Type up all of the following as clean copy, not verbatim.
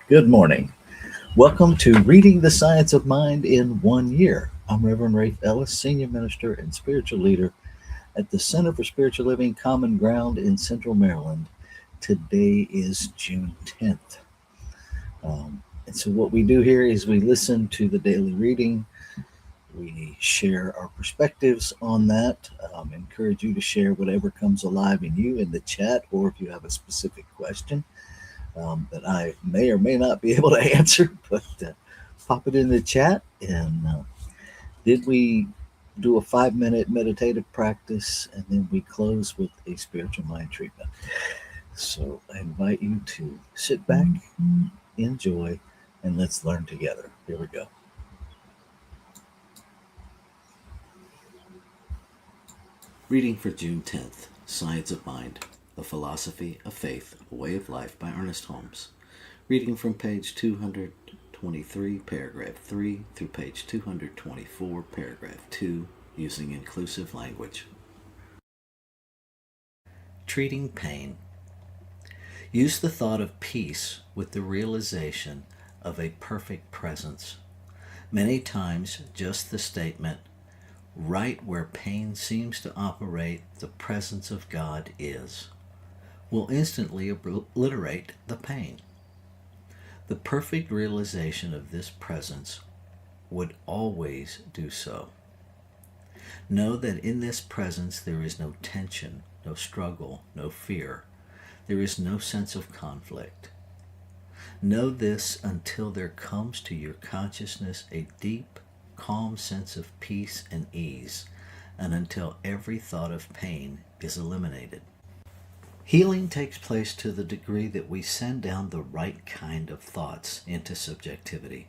Good morning. Welcome to Reading the Science of Mind in 1 Year. I'm Reverend Rafe Ellis, Senior Minister and Spiritual Leader at the Center for Spiritual Living Common Ground in Central Maryland. Today is June 10th. And so, what we do here is we listen to the daily reading, we share our perspectives on that, encourage you to share whatever comes alive in you in the chat, or if you have a specific question that I may or may not be able to answer, but pop it in the chat. And did we do a 5 minute meditative practice, and then we close with a spiritual mind treatment? So I invite you to sit back, enjoy, and let's learn together. Here we go. Reading for June 10th, Science of Mind, A Philosophy of Faith, A Way of Life by Ernest Holmes. Reading from page 223, paragraph 3, through page 224, paragraph 2, using inclusive language. Treating pain. Use the thought of peace with the realization of a perfect presence. Many times, just the statement, right where pain seems to operate, the presence of God is, will instantly obliterate the pain. The perfect realization of this presence would always do so. Know that in this presence there is no tension, no struggle, no fear. There is no sense of conflict. Know this until there comes to your consciousness a deep, calm sense of peace and ease, and until every thought of pain is eliminated. Healing takes place to the degree that we send down the right kind of thoughts into subjectivity.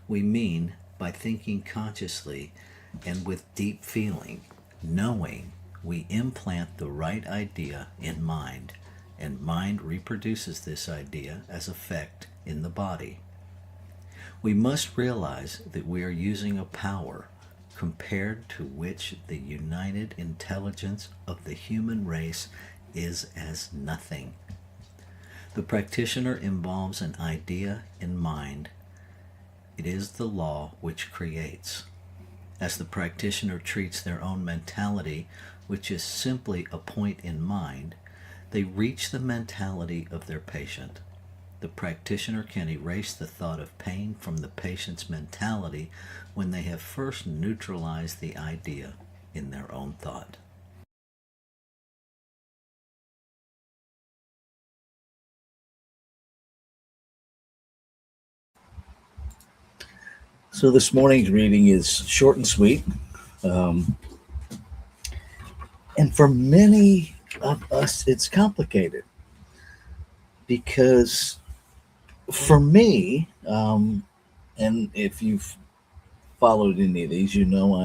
We mean by thinking consciously and with deep feeling, knowing we implant the right idea in mind, and mind reproduces this idea as effect in the body. We must realize that we are using a power compared to which the united intelligence of the human race is as nothing. The practitioner involves an idea in mind. It is the law which creates. As the practitioner treats their own mentality, which is simply a point in mind, they reach the mentality of their patient. The practitioner can erase the thought of pain from the patient's mentality when they have first neutralized the idea in their own thought. So this morning's reading is short and sweet. And for many of us, it's complicated because for me, and if you've followed any of these, you know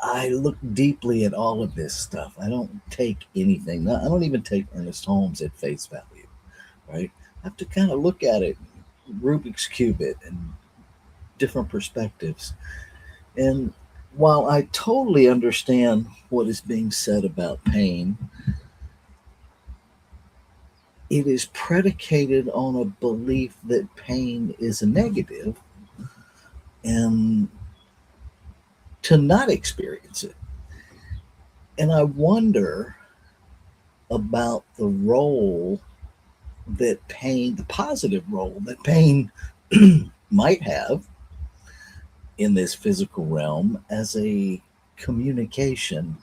I look deeply at all of this stuff. I don't take anything. I don't even take Ernest Holmes at face value, right? I have to kind of look at it, Rubik's cube it, and different perspectives. And while I totally understand what is being said about pain, it is predicated on a belief that pain is a negative, and to not experience it. And I wonder about the role that pain, the positive role that pain might have in this physical realm as a communication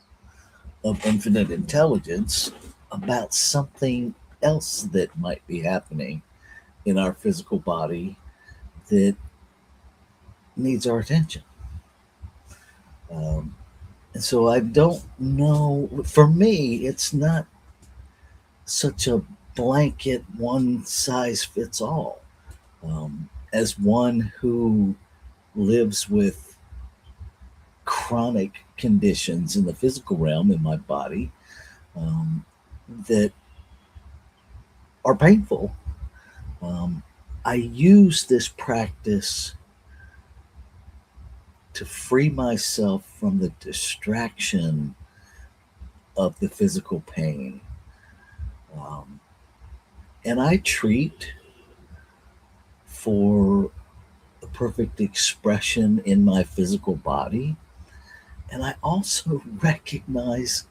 of infinite intelligence about something else that might be happening in our physical body that needs our attention. And so I don't know. For me, it's not such a blanket one size fits all. As one who lives with chronic conditions in the physical realm in my body that are painful, I use this practice to free myself from the distraction of the physical pain. Um, And I treat for a perfect expression in my physical body. And I also recognize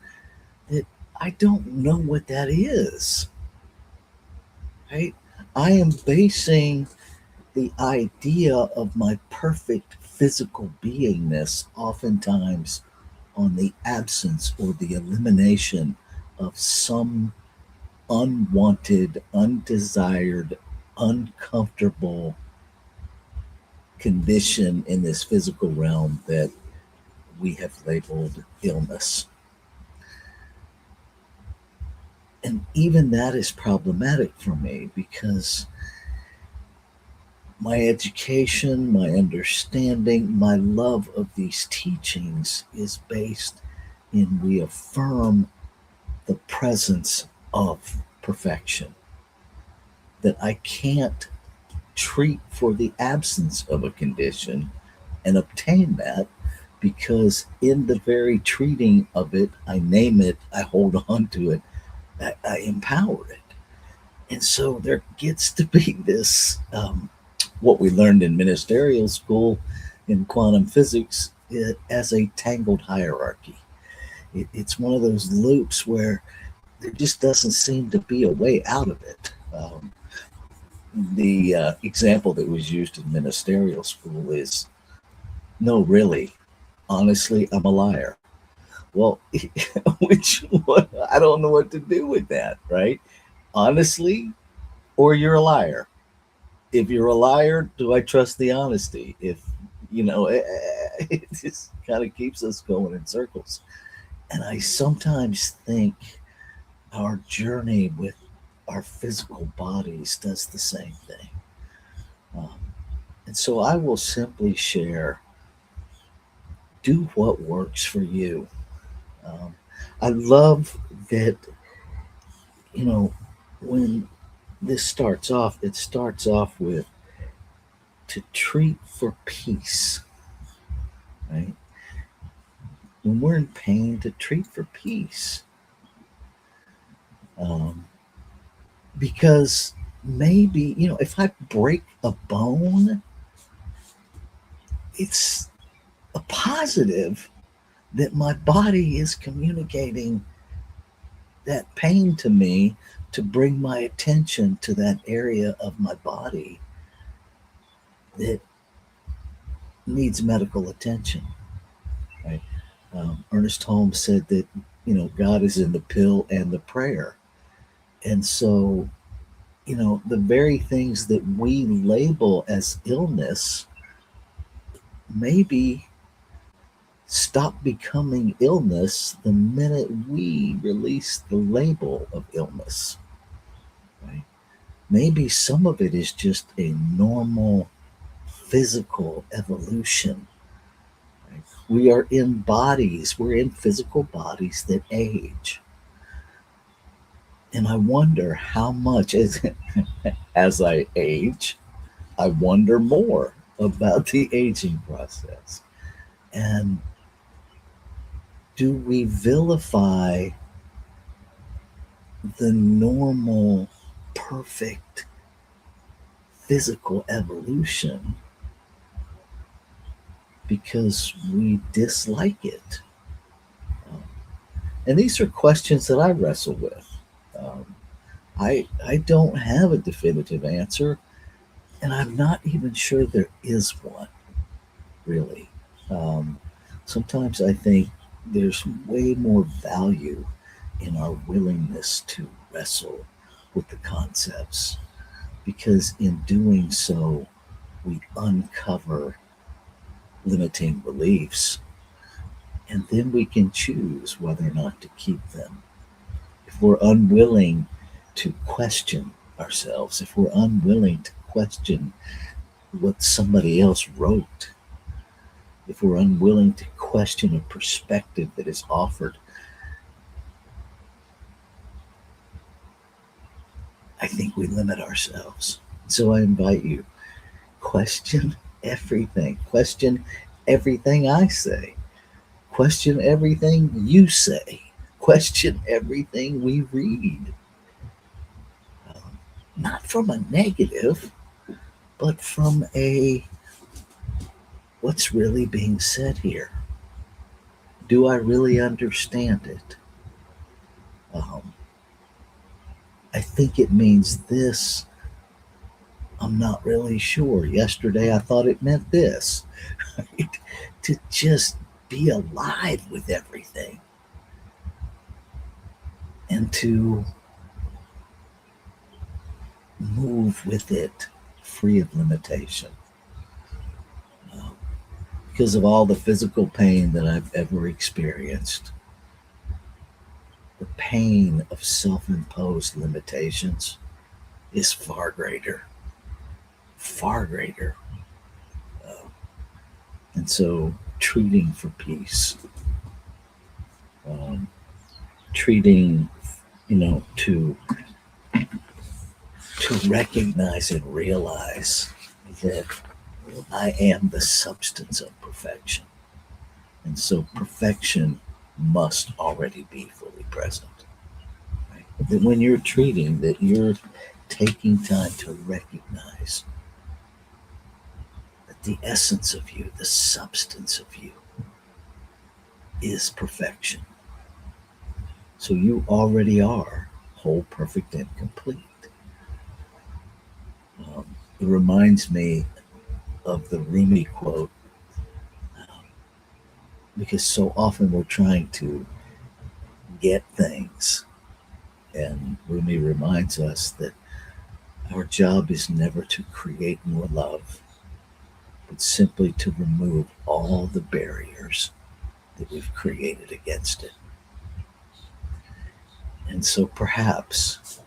that I don't know what that is, right? I am basing the idea of my perfect physical beingness oftentimes on the absence or the elimination of some unwanted, undesired, uncomfortable condition in this physical realm that we have labeled illness. And even that is problematic for me because my education, my understanding, my love of these teachings is based in we affirm the presence of perfection. That I can't treat for the absence of a condition and obtain that because in the very treating of it, I name it, I hold on to it, I empower it. And so there gets to be this, what we learned in ministerial school in quantum physics as a tangled hierarchy. It's one of those loops where there just doesn't seem to be a way out of it. The example that was used in ministerial school is no, really, honestly, I'm a liar. Well, which one? I don't know what to do with that, right? Honestly, or you're a liar. If you're a liar, do I trust the honesty? If it just kind of keeps us going in circles. And I sometimes think our journey with our physical bodies does the same thing. Um, and so I will simply share do what works for you. Um, I love that, you know, when this starts off, it starts off with to treat for peace, right? When we're in pain, to treat for peace. Um, because maybe, if I break a bone, it's a positive that my body is communicating that pain to me to bring my attention to that area of my body that needs medical attention. Right? Ernest Holmes said that God is in the pill and the prayer, and so the very things that we label as illness maybe stop becoming illness the minute we release the label of illness. Right? Maybe some of it is just a normal physical evolution. Right? We are in bodies, we're in physical bodies that age. And I wonder how much, as I age, I wonder more about the aging process. And do we vilify the normal, perfect physical evolution because we dislike it? Um, and these are questions that I wrestle with. Um, I don't have a definitive answer, and I'm not even sure there is one, really. Um, Sometimes I think there's way more value in our willingness to wrestle with the concepts because in doing so, we uncover limiting beliefs and then we can choose whether or not to keep them. If we're unwilling to question ourselves, if we're unwilling to question what somebody else wrote, if we're unwilling to question a perspective that is offered, I think we limit ourselves. So I invite you, question everything. Question everything I say. Question everything you say. Question everything we read. not from a negative, but from a what's really being said here? Do I really understand it? Um, I think it means this. I'm not really sure. Yesterday I thought it meant this. Right? To just be alive with everything and to move with it free of limitation. Um, because of all the physical pain that I've ever experienced, the pain of self imposed limitations is far greater, far greater. Uh, and so, treating for peace, um, treating, to recognize and realize that I am the substance of perfection. And so, perfection must already be fully present. Right? That when you're treating, that you're taking time to recognize that the essence of you, the substance of you, is perfection. So you already are whole, perfect, and complete. It reminds me of the Rumi quote because so often we're trying to get things. And Rumi reminds us that our job is never to create more love, but simply to remove all the barriers that we've created against it. And so perhaps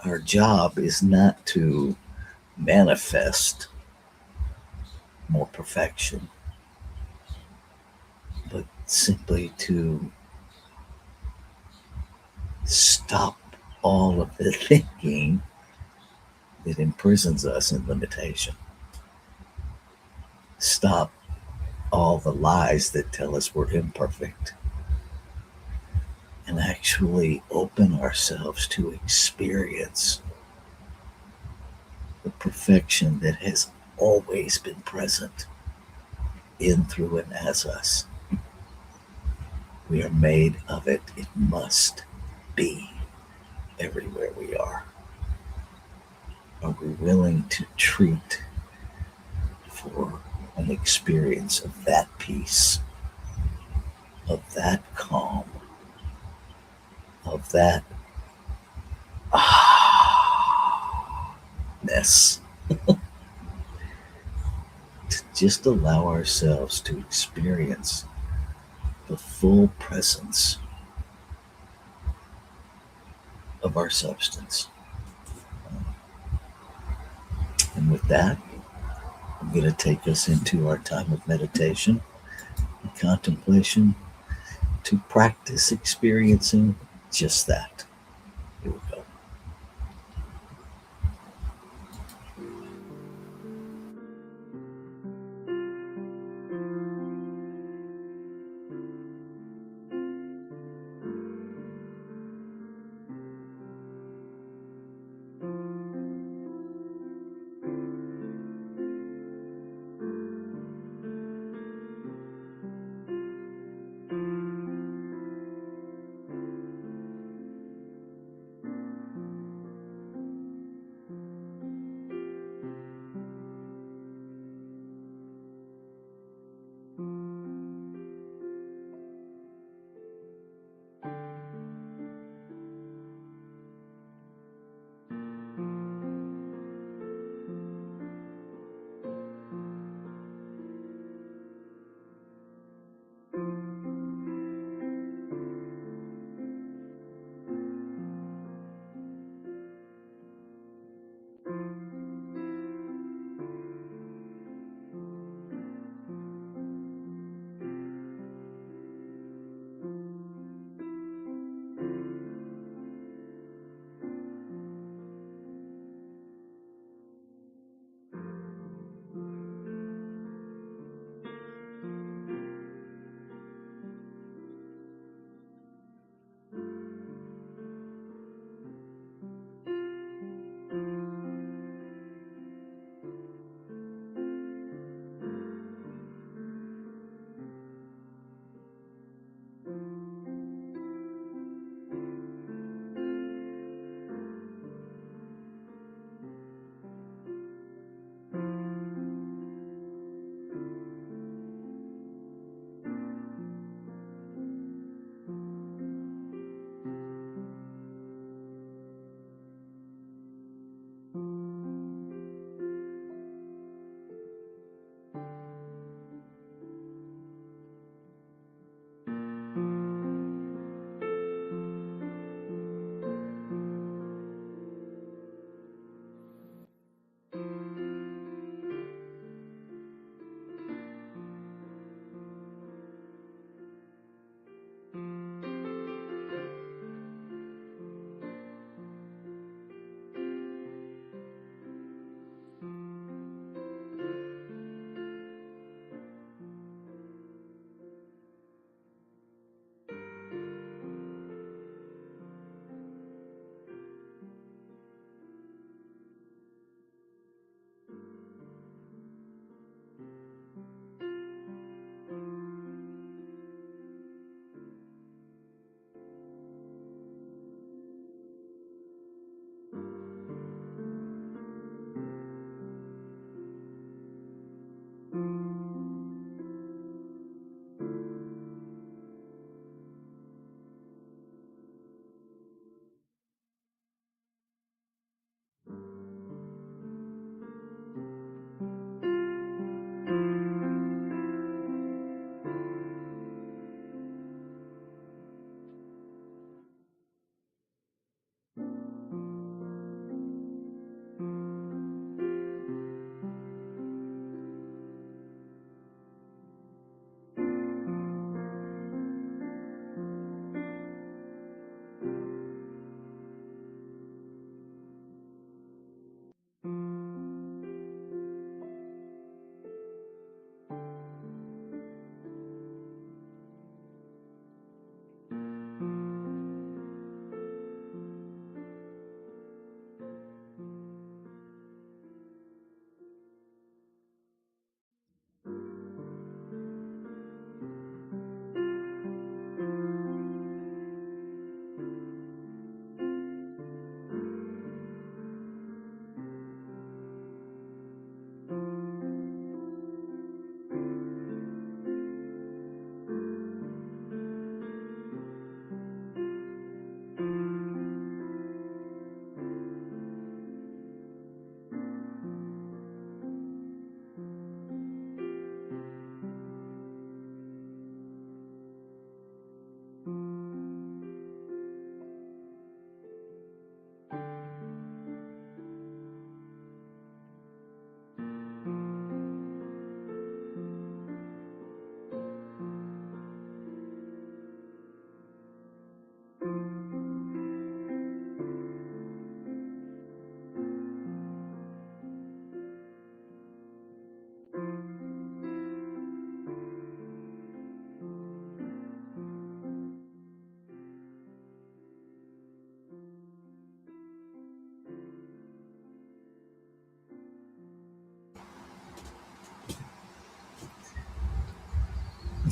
our job is not to manifest more perfection, but simply to stop all of the thinking that imprisons us in limitation. Stop all the lies that tell us we're imperfect and actually open ourselves to experience the perfection that has always been present in, through, and as us. We are made of it. It must be everywhere we are. Are we willing to treat for an experience of that peace, of that calm, of that ness, to just allow ourselves to experience the full presence of our substance? And with that, I'm going to take us into our time of meditation and contemplation to practice experiencing just that. Here we go.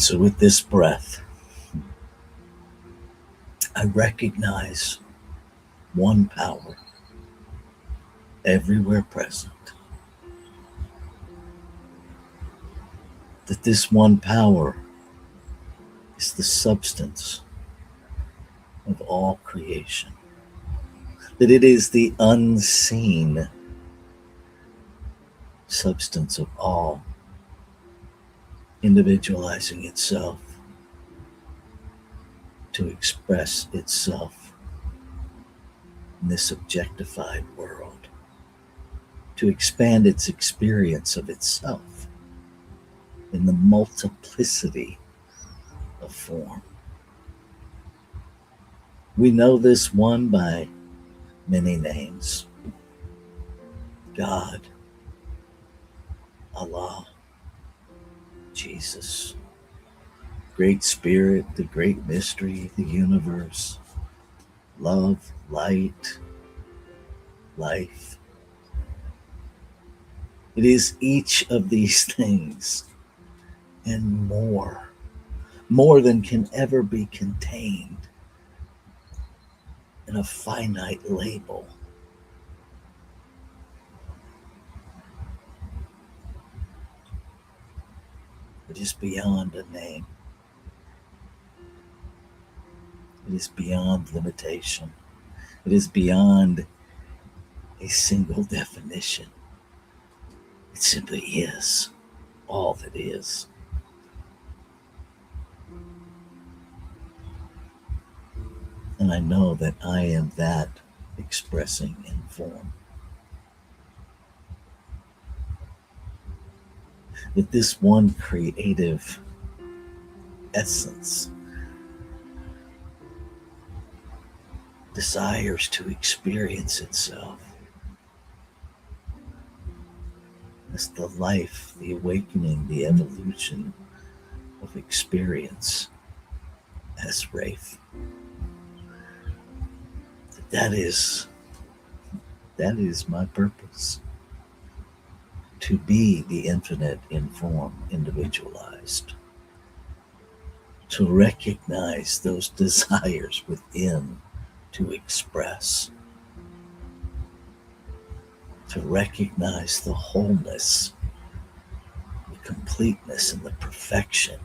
So, with this breath, I recognize one power everywhere present. That this one power is the substance of all creation. That it is the unseen substance of all, individualizing itself to express itself in this objectified world, to expand its experience of itself in the multiplicity of form. We know this one by many names: God, Allah, Jesus, Great Spirit, the Great Mystery, the universe, love, light, life. It is each of these things and more than can ever be contained in a finite label. It is beyond a name. It is beyond limitation. It is beyond a single definition. It simply is all that is. And I know that I am that expressing in form. That this one creative essence desires to experience itself as the life, the awakening, the evolution of experience as Rafe. That is my purpose. To be the infinite in form, individualized. To recognize those desires within to express. To recognize the wholeness, the completeness, and the perfection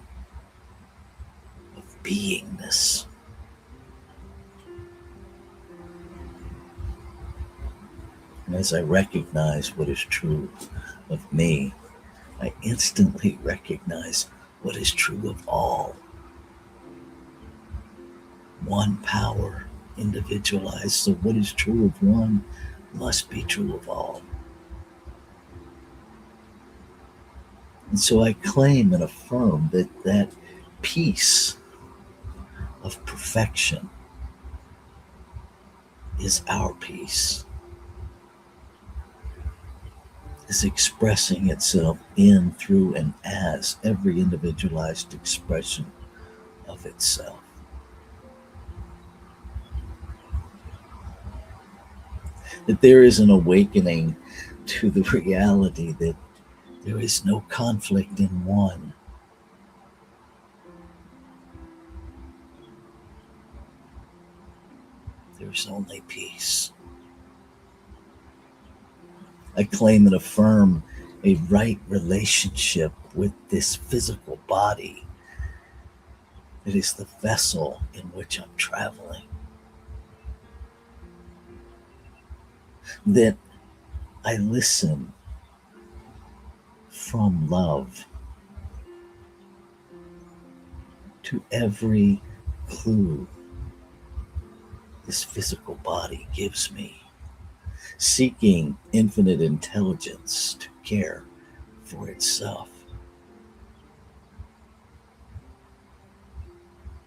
of beingness. And as I recognize what is true of me, I instantly recognize what is true of all. One power, individualized, so what is true of one must be true of all. And so I claim and affirm that peace of perfection is our peace, is expressing itself in, through, and as every individualized expression of itself. That there is an awakening to the reality that there is no conflict in one. There's only peace. I claim and affirm a right relationship with this physical body. It is the vessel in which I'm traveling. That I listen from love to every clue this physical body gives me, seeking infinite intelligence to care for itself.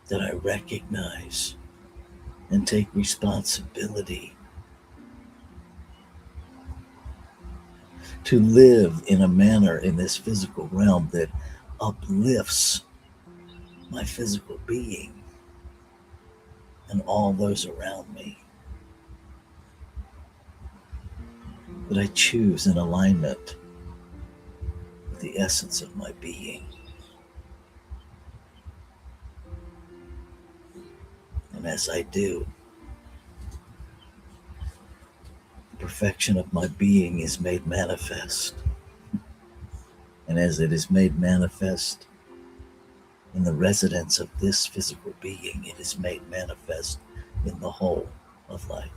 That I recognize and take responsibility to live in a manner in this physical realm that uplifts my physical being and all those around me. That I choose in alignment with the essence of my being. as I do, the perfection of my being is made manifest. And as it is made manifest in the residence of this physical being, it is made manifest in the whole of life.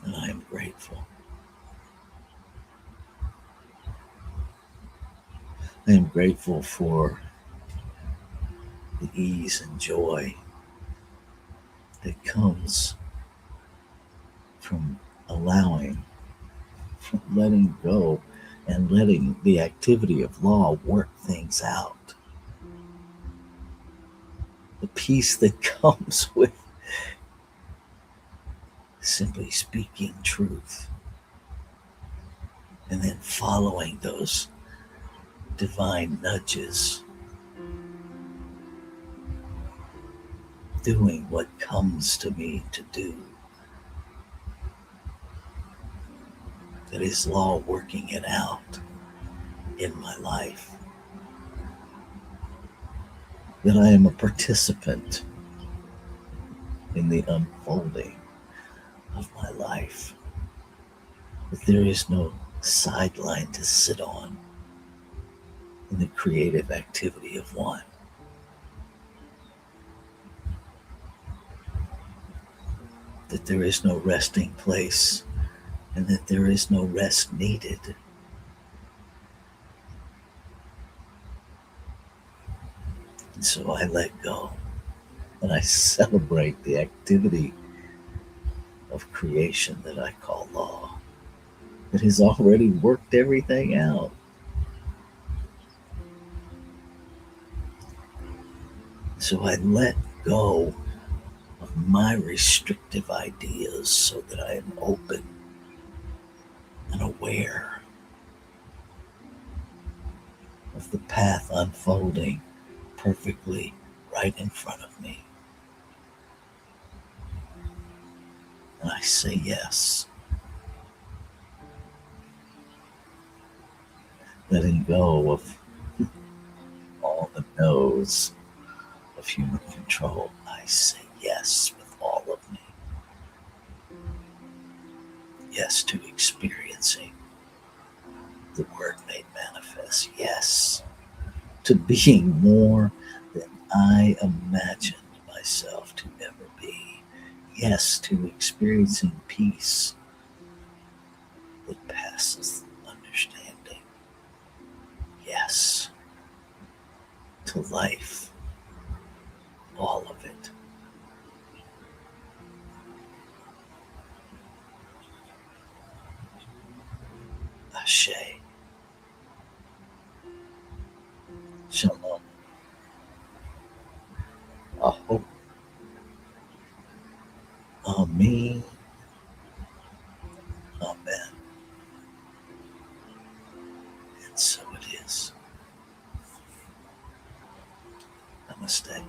And I am grateful. I am grateful for the ease and joy that comes from allowing, from letting go and letting the activity of law work things out. The peace that comes with simply speaking truth and then following those divine nudges, doing what comes to me to do. That is law working it out in my life. That I am a participant in the unfolding of my life. That there is no sideline to sit on in the creative activity of one. That there is no resting place and that there is no rest needed. And so I let go and I celebrate the activity of creation that I call law, that has already worked everything out. So I let go of my restrictive ideas so that I am open and aware of the path unfolding perfectly right in front of me. And I say yes, letting go of all the no's of human control. I say yes with all of me. Yes to experiencing the Word made manifest. Yes to being more than I imagined myself to ever be. Yes to experiencing peace that passes understanding. Yes to life, all of it. Ashe. Shalom. Aho. Amen. Amen. And so it is. Namaste.